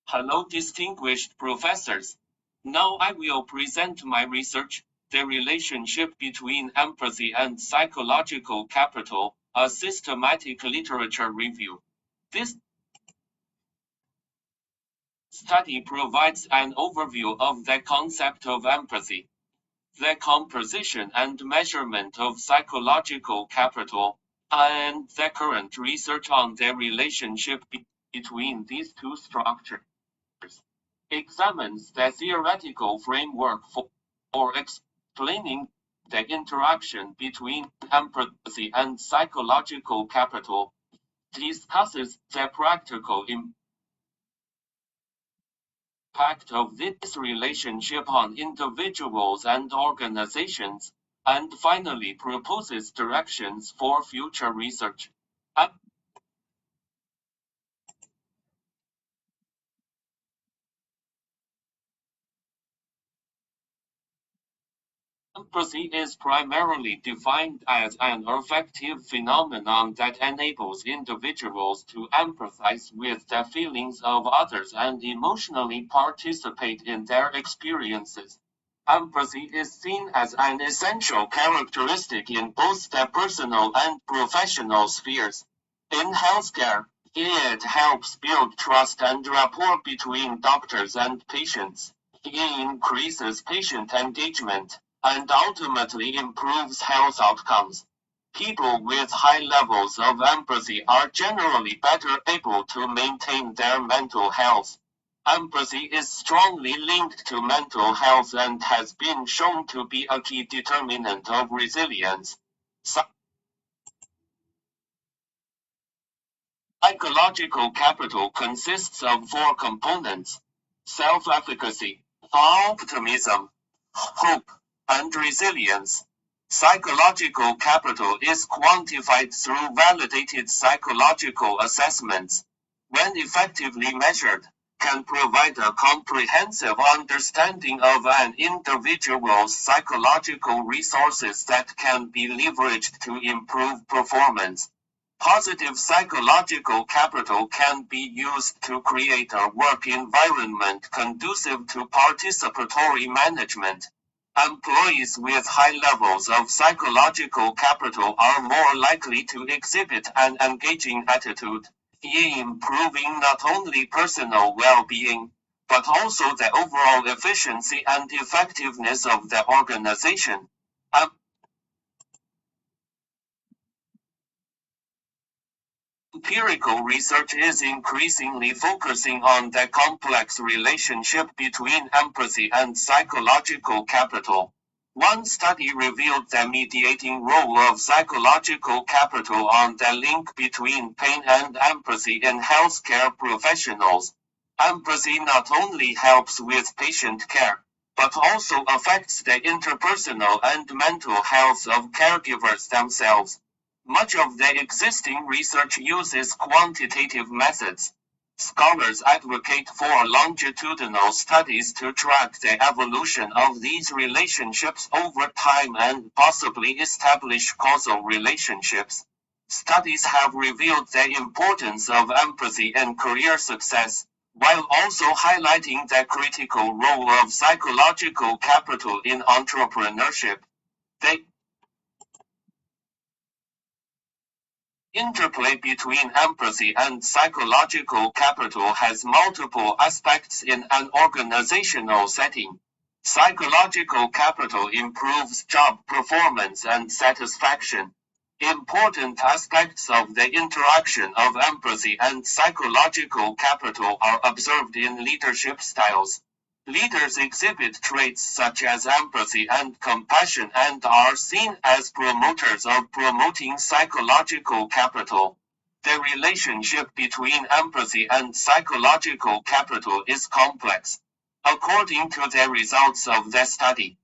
Hello, distinguished professors. Now I will present my research, The Relationship Between Empathy and Psychological Capital, a systematic literature review. This study provides an overview of the concept of empathy, the composition and measurement of psychological capital, and the current research on the relationship between these two structures. Examines the theoretical framework for explaining the interaction between empathy and psychological capital, discusses the practical impact of this relationship on individuals and organizations, and finally proposes directions for future research. Empathy is primarily defined as an affective phenomenon that enables individuals to empathize with the feelings of others and emotionally participate in their experiences. Empathy is seen as an essential characteristic in both the personal and professional spheres. In healthcare, it helps build trust and rapport between doctors and patients. It increases patient engagement and ultimately improves health outcomes. People with high levels of empathy are generally better able to maintain their mental health. Empathy is strongly linked to mental health and has been shown to be a key determinant of resilience. Psychological capital consists of four components: self-efficacy, optimism, hope, and resilience. Psychological capital is quantified through validated psychological assessments. When effectively measured, can provide a comprehensive understanding of an individual's psychological resources that can be leveraged to improve performance. Positive psychological capital can be used to create a work environment conducive to participatory management. Employees with high levels of psychological capital are more likely to exhibit an engaging attitude, improving not only personal well-being, but also the overall efficiency and effectiveness of the organization. Empirical research is increasingly focusing on the complex relationship between empathy and psychological capital. One study revealed the mediating role of psychological capital on the link between pain and empathy in healthcare professionals. Empathy not only helps with patient care, but also affects the interpersonal and mental health of caregivers themselves. Much of the existing research uses quantitative methods. Scholars advocate for longitudinal studies to track the evolution of these relationships over time and possibly establish causal relationships. Studies have revealed the importance of empathy in career success, while also highlighting the critical role of psychological capital in entrepreneurship. The interplay between empathy and psychological capital has multiple aspects in an organizational setting. Psychological capital improves job performance and satisfaction. Important aspects of the interaction of empathy and psychological capital are observed in leadership styles. Leaders exhibit traits such as empathy and compassion and are seen as promoters of promoting psychological capital. The relationship between empathy and psychological capital is complex. According to the results of the study,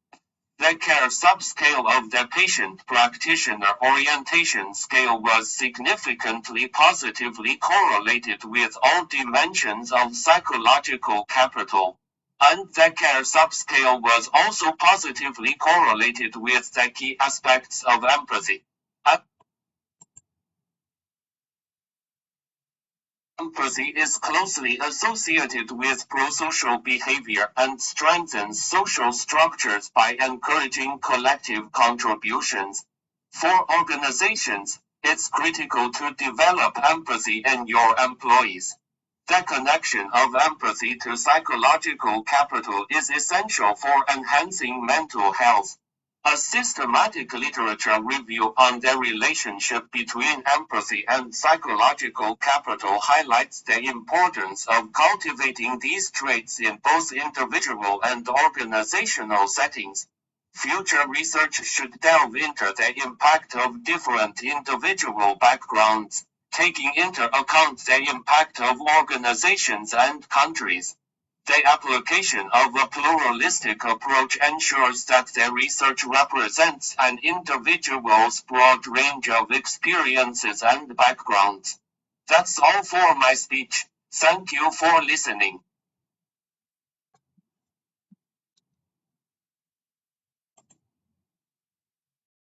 the care subscale of the patient practitioner orientation scale was significantly positively correlated with all dimensions of psychological capital. And the care subscale was also positively correlated with the key aspects of empathy. Empathy is closely associated with pro-social behavior and strengthens social structures by encouraging collective contributions. For organizations, it's critical to develop empathy in your employees. The connection of empathy to psychological capital is essential for enhancing mental health. A systematic literature review on the relationship between empathy and psychological capital highlights the importance of cultivating these traits in both individual and organizational settings. Future research should delve into the impact of different individual backgrounds, taking into account the impact of organizations and countries. The application of a pluralistic approach ensures that the research represents an individual's broad range of experiences and backgrounds. That's all for my speech. Thank you for listening.